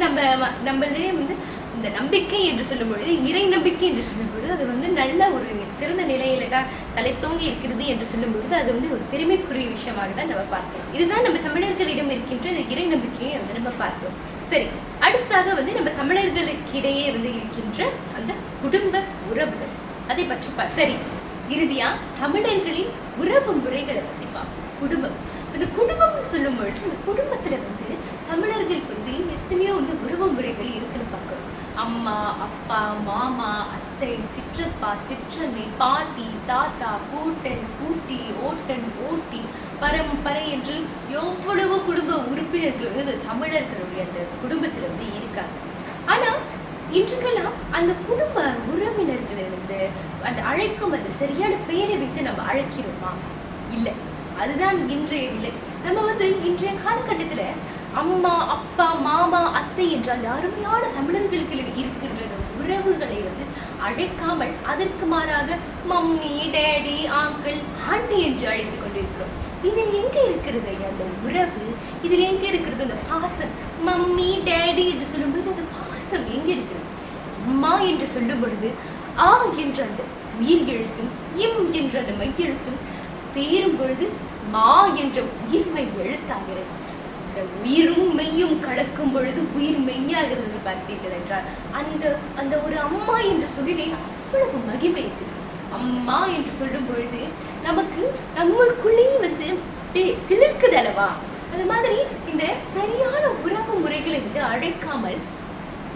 நம்மளிடையே வந்து இந்த நம்பிக்கை என்று சொல்லும் பொழுது, இறை நம்பிக்கை என்று சொல்லும் பொழுது அது வந்து நல்ல ஒரு சிறந்த நிலையில தான் தலை தோங்கி இருக்கிறது என்று சொல்லும் பொழுது அது வந்து ஒரு பெருமைக்குரிய விஷயமாக தான் நம்ம பார்க்கலாம். இதுதான் நம்ம தமிழர்களிடம் இருக்கின்ற இந்த இறை நம்பிக்கையை வந்து நம்ம பார்க்கிறோம். சரி, அடுத்தாக வந்து நம்ம தமிழர்களுக்கிடையே வந்து இருக்கின்ற அந்த குடும்ப உறவுகள், அதை பற்றி சரி, இறுதியா தமிழர்களின் உறவு முறைகளை பத்தி பார்ப்போம். குடும்பம், இந்த குடும்பம்னு சொல்லும் பொழுது இந்த குடும்பத்துல வந்து தமிழர்களுக்கு வந்து எத்தனையோ வந்து உறவு முறைகள் இருக்குன்னு பார்க்கிறோம். அம்மா, அப்பா, மாமா, அத்தை, சிற்றப்பா, சிற்றன்னை, பாட்டி, தாத்தா, பூட்டன், பூட்டி, ஓட்டன், ஓட்டி, பரம்பரை என்று எவ்வளவோ குடும்ப உறுப்பினர்கள் வந்து தமிழர்களுடைய அந்த குடும்பத்துல வந்து இருக்காங்க. ஆனா இன்றுக்கெல்லாம் அந்த குடும்ப உறவினர்களை வந்து அந்த அழைக்கும் அந்த சரியான பெயரை வைத்து நம்ம அழைக்கிறோமா? இல்லை. அதுதான் இன்றைய நிலை. நம்ம வந்து இன்றைய காலகட்டத்துல அம்மா, அப்பா, மாமா, அத்தை என்ற அந்த அருமையான தமிழர்களுக்கு இருக்கின்ற உறவுகளை வந்து அழைக்காமல் அதற்கு மாறாக மம்மி, டேடி, ஆங்கிள், ஆண்டி என்று அழைத்து கொண்டிருக்கிறோம். இதில் எங்க இருக்கிறது அந்த உறவு? இதில் எங்க இருக்கிறது அந்த பாசம்? மம்மி, டேடி என்று சொல்லும்போது அந்த பாசம் எங்க இருக்கிறது? அம்மா என்று சொல்லும் பொழுது ஆ என்ற அந்த உயிர் எழுத்தும் இம் என்ற அந்த மெய் எழுத்தும் சேரும் பொழுது மா என்ற உயிர்மை எழுத்தாகிறது. உயிரும் மெய்யும் கலக்கும் பொழுது உயிர் மெய்யாகிறது பார்த்தீர்கள் என்றால் அந்த ஒரு அம்மா என்ற சொல்லிலே அவ்வளவு மகிமை இருக்குது. அம்மா என்று சொல்லும் பொழுது நமக்கு நம்மளுக்குள்ளேயே வந்து சிலிர்க்குது அல்லவா? அது மாதிரி இந்த சரியான உறவு முறைகளை வந்து அழைக்காமல்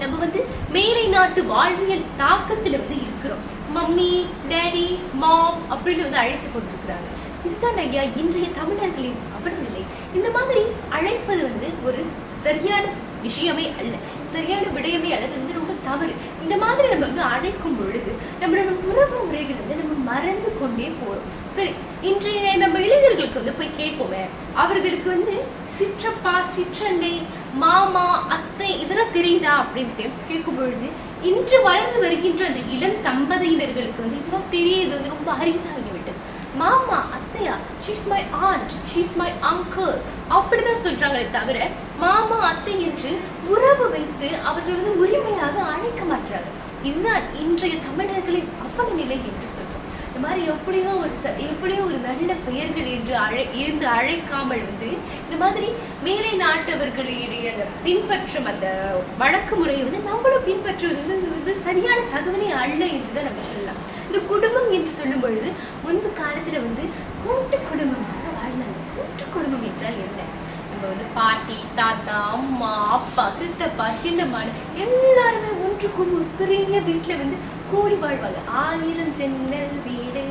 நம்ம வந்து மேலை நாட்டு வாழ்வியல் தாக்கத்துல வந்து இருக்கிறோம். மம்மி, டேடி, மாம் அப்படின்னு வந்து அழைத்து கொண்டிருக்கிறாங்க. இதுதான் ஐயா இன்றைய தமிழர்களின் அவலநிலை. இந்த மாதிரி அழைப்பது வந்து ஒரு சரியான விஷயமே அல்ல, சரியான விடயமே அல்லது வந்து ரொம்ப தவறு. இந்த மாதிரி நம்ம வந்து அழைக்கும் பொழுது நம்மளோட உறவு முறைகள் வந்து நம்ம மறந்து கொண்டே போறோம். சரி, இன்றைய நம்ம இளைஞர்களுக்கு வந்து போய் கேட்போமே, அவர்களுக்கு வந்து சிற்றப்பா, சிற்றண்டை, மாமா, அத்தை இதெல்லாம் தெரியுதா அப்படின்ட்டு கேட்கும் பொழுது இன்று வளர்ந்து வருகின்ற அந்த இளம் தம்பதியினர்களுக்கு வந்து இதெல்லாம் தெரியுது, அது ரொம்ப அரிதாகிவிட்டது. மாமா, அத்தையா, she's my aunt, she's my uncle அப்படிதான் சொல்றாங்களே தவிர மாமா, அத்தை என்று உறவு வைத்து அவர்கள் வந்து உரிமையாக அழைக்க மாட்டாங்க. இதுதான் இன்றைய தமிழர்களின் அவல நிலை என்று சொல்றோம். இந்த மாதிரி எப்படியோ ஒரு நல்ல பெயர்கள் என்று இருந்து அழைக்காமல் வந்து இந்த மாதிரி மேலை நாட்டவர்களுடைய அந்த பின்பற்றும் அந்த வழக்கு முறையை வந்து நம்மளும் பின்பற்றுவது வந்து சரியான தகவலே அல்ல என்றுதான் நம்ம சொல்லலாம். இந்த குடும்பம் என்று சொல்லும் பொழுது முன்பு காலத்துல வந்து கூட்டு குடும்பமாக வாழ்ந்தாங்க. கூட்டு குடும்பம் என்றால் என்ன? நம்ம வந்து பாட்டி, தாத்தா, அம்மா, அப்பா, சித்தப்பா, சின்னம்மான்னு எல்லாருமே ஒன்று கூடி ஒரு பெரிய வீட்டுல வந்து கூடி வாழ்வாங்க. 1000 ஜன்னல் வீடு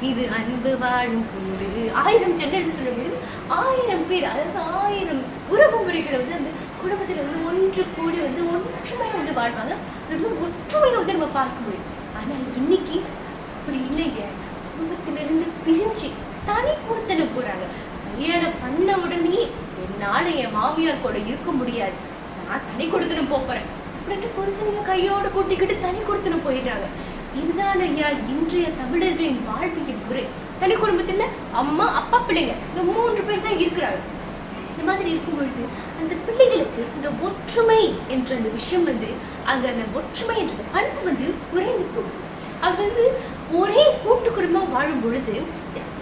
இது அன்பு வாழும் கூடு. 1000 ஜன்னல் சொல்லும் பொழுது 1000 பேர், அதாவது 1000 உறவு முறைகளை வந்து அந்த குடும்பத்துல வந்து ஒன்று கூடி வந்து ஒற்றுமையா வந்து வாழ்வாங்க. அது வந்து ஒற்றுமையை வந்து நம்ம பார்க்க முடியும். ஆனா இன்னைக்கு அப்படி இல்லைங்க. குடும்பத்திலிருந்து பிரிஞ்சு தனி கொடுத்தன போறாங்க. கல்யாணம் பண்ண உடனே என்னால என் மாமியார் கூட இருக்க முடியாது, நான் தனி கொடுத்தனும் போறேன் அப்படின்ட்டு புருஷனைய கையோட கூட்டிக்கிட்டு தனி கொடுத்தனும் போயிடுறாங்க. இதுதான் ஐயா இன்றைய தமிழர்களின் வாழ்வியல் முறை. தனி குடும்பத்துல அம்மா, அப்பா, பிள்ளைங்க இந்த 3 பேர் தான் இருக்கிறாங்க. இந்த மாதிரி இருக்கும் பொழுது அந்த பிள்ளைகளுக்கு இந்த ஒற்றுமை என்ற அந்த விஷயம் வந்து அந்த ஒற்றுமை என்ற பண்பு வந்து குறைந்து போகுது. அது வந்து ஒரே கூட்டு குடும்பம் வாழும் பொழுது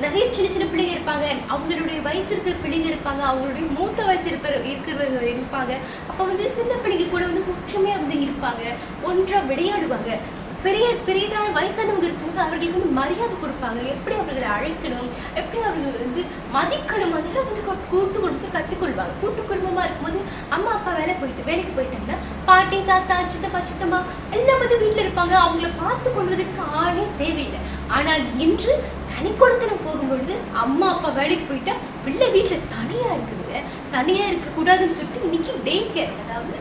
நிறைய சின்ன சின்ன பிள்ளைங்க இருப்பாங்க, அவங்களுடைய வயசு இருக்கிற பிள்ளைங்க இருப்பாங்க, அவங்களுடைய மூத்த வயசு இருக்கிறவங்க இருப்பாங்க. அப்ப வந்து சின்ன பிள்ளைங்க கூட வந்து ஒற்றுமையா வந்து இருப்பாங்க, ஒன்றா விளையாடுவாங்க. பெரியதான வயசானவங்க இருக்கும்போது அவர்களுக்கு வந்து மரியாதை கொடுப்பாங்க. எப்படி அவர்களை அழைக்கணும், எப்படி அவர்கள் வந்து மதிக்கணும், அதெல்லாம் வந்து கூட்டு குடும்பத்தை கற்றுக்கொள்வாங்க. கூட்டு குடும்பமா இருக்கும்போது அம்மா அப்பா வேலைக்கு போயிட்டாங்கன்னா பாட்டி, தாத்தா, சித்தப்பா, சித்தம்மா எல்லாம் வந்து வீட்டுல இருப்பாங்க. அவங்கள பார்த்து கொள்வதற்கு ஆளே தேவையில்லை. ஆனால் இன்று தனி கொடுத்தனம் போகும்பொழுது அம்மா அப்பா வேலைக்கு போயிட்டா பிள்ளை வீட்டுல தனியா இருக்குதுங்க. தனியா இருக்கக்கூடாதுன்னு சொல்லிட்டு இன்னைக்கு டே கேர், அதாவது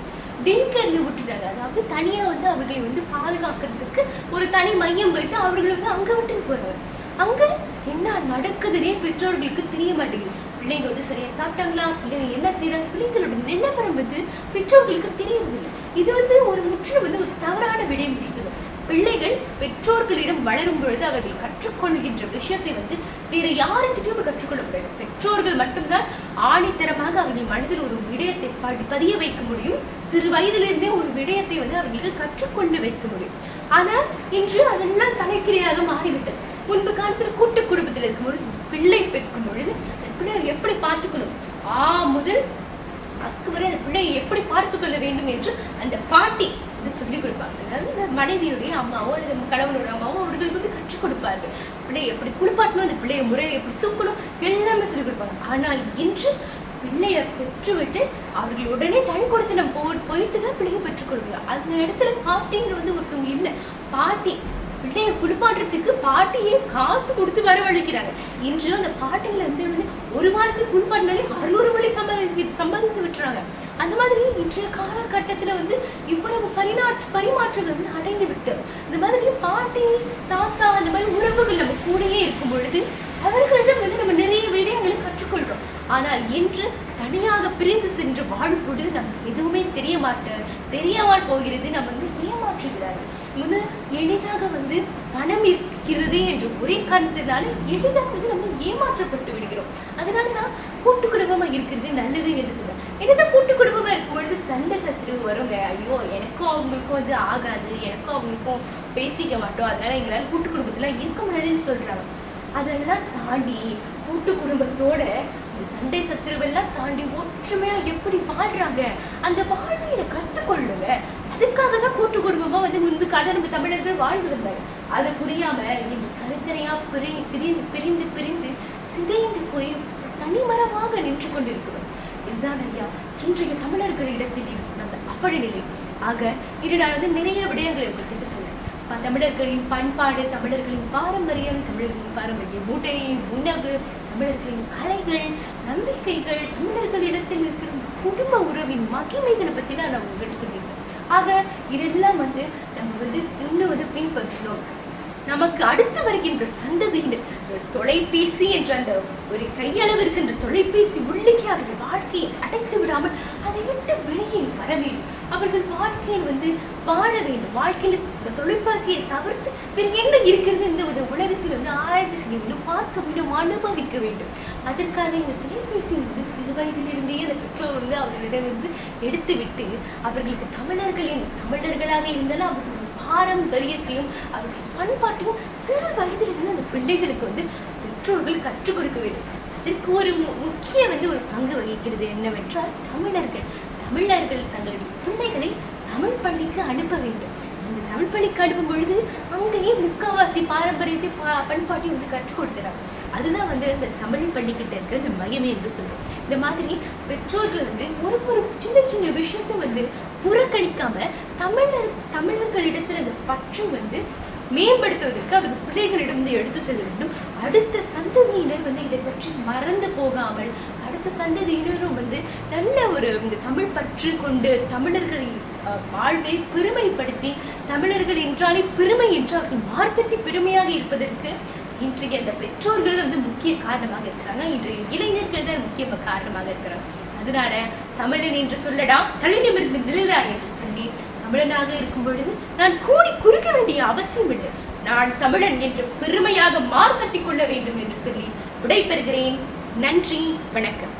டே கேர்ல விட்டுறாங்க. அதாவது தனியா வந்து அவர்களை வந்து பாதுகாக்கிறதுக்கு ஒரு தனி மையம் வைத்து அவர்களை வந்து அங்க விட்டு போறாங்க. அங்க என்ன நடக்குதுன்னே பெற்றோர்களுக்கு தெரிய மாட்டேங்குது. பிள்ளைங்க வந்து சரியா சாப்பிட்டாங்களா, பிள்ளைங்க என்ன செய்யறாங்க, பிள்ளைங்களோட நிலவரம் வந்து பெற்றோர்களுக்கு தெரியறது இல்லை. இது வந்து ஒரு முற்றிலும் வந்து ஒரு தவறான விடயம் என்று சொல்லுவோம். பிள்ளைகள் பெற்றோர்களிடம் வளரும் பொழுது அவர்கள் கற்றுக்கொள்கின்ற விஷயத்தை வந்து வேற யாருக்கிட்டையும் கற்றுக்கொள்ள முடியாது. பெற்றோர்கள் மட்டும்தான் ஆணித்தரமாக அவர்கள் மனதில் ஒரு விடயத்தை பதிய வைக்க முடியும். சிறு வயதிலிருந்தே ஒரு விடயத்தை வந்து அவர்களுக்கு கற்றுக்கொண்டு வைக்க முடியும். ஆனால் இன்று அதெல்லாம் தலைக்கீழாக மாறிவிட்டது. முன்பு காலத்தில் கூட்டு குடும்பத்தில் இருக்கும் பொழுது பிள்ளை பெற்கும் பொழுது பிள்ளையை எப்படி பார்த்துக்கணும், முதல் அக்கு வரை அந்த பிள்ளையை எப்படி பார்த்துக்கொள்ள வேண்டும் என்று அந்த பாட்டி வந்து சொல்லிக் கொடுப்பாங்க. அதாவது இந்த மனைவியுடைய அம்மாவோ அல்லது கணவனோட அம்மாவோ அவர்களுக்கு வந்து கற்றுக் கொடுப்பார்கள். பிள்ளையை எப்படி குளிப்பாட்டணும், அந்த பிள்ளைய முறையை எப்படி தூக்கணும், எல்லாமே சொல்லிக் கொடுப்பாங்க. ஆனால் இன்று பிள்ளைய பெற்றுவிட்டு அவர்கள் உடனே தனி கொடுத்து நம்ம போயிட்டு தான் பிள்ளைய பெற்றுக் கொடுக்குறோம். அந்த இடத்துல பாட்டின்னு வந்து ஒருத்தவங்க இல்லை. பாட்டி பிள்ளைய குளிப்பாட்டுறதுக்கு பாட்டியே காசு கொடுத்து வரவழைக்கிறாங்க. இன்று அந்த பாட்டிகளை வந்து ஒரு வாரத்துக்கு குளிப்பாட்டினாலே 600 வழி சம்பாதித்து விட்டுறாங்க. அந்த மாதிரி இன்றைய காலகட்டத்துல வந்து இவ்வளவு பரிமாற்றங்கள் வந்து அடைந்து விட்டு இந்த மாதிரி பாட்டி தாத்தா அந்த மாதிரி உறவுகள் நம்ம கூடயே இருக்கும் பொழுது அவர்களிடம் வந்து நம்ம நிறைய விடயங்களை கற்றுக்கொள்றோம். ஆனால் இன்று தனியாக பிரிந்து சென்று வாழும் பொழுது நமக்கு எதுவுமே தெரியாமல் போகிறது. நம்ம வந்து ஏமாற்றுகிறார்கள். வந்து எளிதாக வந்து பணம் இருக்கிறது என்ற ஒரே காரணத்தினால எளிதாக வந்து நம்ம ஏமாற்றப்பட்டு விடுகிறோம். அதனாலதான் கூட்டு குடும்பமா இருக்கிறது நல்லது என்று சொல்றேன். என்னதான் கூட்டு குடும்பமா இருக்கும் பொழுது சண்டை சச்சரவு வருங்க. ஐயோ எனக்கும் அவங்களுக்கும் வந்து ஆகாது, எனக்கும் அவங்களுக்கும் பேசிக்க மாட்டோம், அதனால எங்களால கூட்டு குடும்பத்துல இருக்க முடியாதுன்னு சொல்றாங்க. அதெல்லாம் தாண்டி கூட்டு குடும்பத்தோட சண்டை சச்சரவெல்லாம் தாண்டி ஒற்றுமையா எப்படி வாழ்றாங்க அந்த வாழ்வியலை கத்துக்கொள்ளுங்க. அதுக்காக தான் கூட்டு குடும்பமா வந்து முன்பு நம்ம தமிழர்கள் வாழ்ந்து வந்தாங்க. அதை புரியாம இன்னைக்கு கருத்தனையா பிரிந்து சிதைந்து போய் தனிமரமாக நின்று கொண்டிருக்கிறோம். இதுதான் ஐயா இன்றைய தமிழர்களிடத்தில் இருக்கும் அந்த அவழ நிலை. ஆக இது நான் வந்து நிறைய விடயங்களை உங்கள்கிட்ட சொல்றேன். தமிழர்களின் பண்பாடு, தமிழர்களின் பாரம்பரியம், தமிழர்களின் பாரம்பரிய உடை, உணவு, தமிழர்களின் கலைகள், நம்பிக்கைகள், தமிழர்களிடத்தில் இருக்கிற குடும்ப உறவின் மகிமைகளை பத்தி தான் நான் உங்கள்கிட்ட சொல்லியிருக்கேன். ஆக இதெல்லாம் வந்து நம்ம வந்து இன்னும் வந்து பின்பற்றணும். நமக்கு அடுத்து வருகின்ற சந்ததியினர் தொலைபேசி என்ற அந்த ஒரு கையளவு இருக்கின்ற தொலைபேசி உள்ளே அவர்கள் வாழ்க்கையை அடைத்து விடாமல் அதை விட்டு வெளியே வர வேண்டும். அவர்கள் வாழ்க்கையில் வந்து வாழ வேண்டும். வாழ்க்கையில் இந்த தொலைபேசியை தவிர்த்து வேறு என்ன இருக்கிறது இந்த உலகத்தில் வந்து ஆராய்ச்சி செய்ய வேண்டும், பார்க்க வேண்டும், அனுபவிக்க வேண்டும். அதற்காக இந்த தொலைபேசி வந்து சிறு வயதிலிருந்தே அந்த பெற்றோர் வந்து அவர்களிடமிருந்து எடுத்து விட்டு அவர்களுக்கு தமிழர்களாக இருந்தாலும் அவர்களுடைய பாரம்பரியத்தையும் அவர்கள் பண்பாட்டையும் சிறு வயதிலிருந்து அந்த பிள்ளைகளுக்கு வந்து பெற்றோர்கள் கற்றுக் கொடுக்க வேண்டும். அதற்கு ஒரு முக்கிய வந்து ஒரு பங்கு வகிக்கிறது என்னவென்றால் தமிழர்கள் தங்களுடைய பிள்ளைகளை தமிழ் பள்ளிக்கு அனுப்ப வேண்டும். அந்த தமிழ் பள்ளிக்கு அனுப்பும் பொழுது அங்கேயே முக்காவாசி பாரம்பரியத்தை பண்பாட்டையும் வந்து கற்றுக் கொடுத்துறாங்க. அதுதான் வந்து இந்த தமிழ் பள்ளிக்கிட்ட இருக்கிற இந்த மகிமை என்று சொல்றோம். இந்த மாதிரி பெற்றோர்கள் வந்து ஒரு சின்ன விஷயத்தை வந்து புறக்கணிக்காம தமிழர்களிடத்துல இந்த பற்று வந்து மேம்படுத்துவதற்கு அவர்கள் பிள்ளைகளிடம் வந்து எடுத்து செல்ல வேண்டும். அடுத்த சந்ததியினர் வந்து இதை பற்றி மறந்து போகாமல் அடுத்த சந்ததியினரும் வந்து நல்ல ஒரு இந்த தமிழ் பற்று கொண்டு தமிழர்களின் வாழ்வை பெருமைப்படுத்தி தமிழர்கள் என்றாலே பெருமை என்று அவர்கள் மார்த்தட்டி பெருமையாக இருப்பதற்கு இன்றைய அந்த பெற்றோர்கள் வந்து முக்கிய காரணமாக இருக்கிறாங்க. இன்றைய இளைஞர்கள் தான் முக்கிய காரணமாக இருக்கிறாங்க. அதனால தமிழன் என்று சொல்லடா தலை நிமிர்ந்து நிலடா என்று சொல்லி தமிழனாக இருக்கும் பொழுது நான் குறுக்க வேண்டிய அவசியம் இல்லை. நான் தமிழன் என்று பெருமையாக மார்த்தட்டி கொள்ள வேண்டும் என்று சொல்லி விடைபெறுகிறேன். நன்றி, வணக்கம்.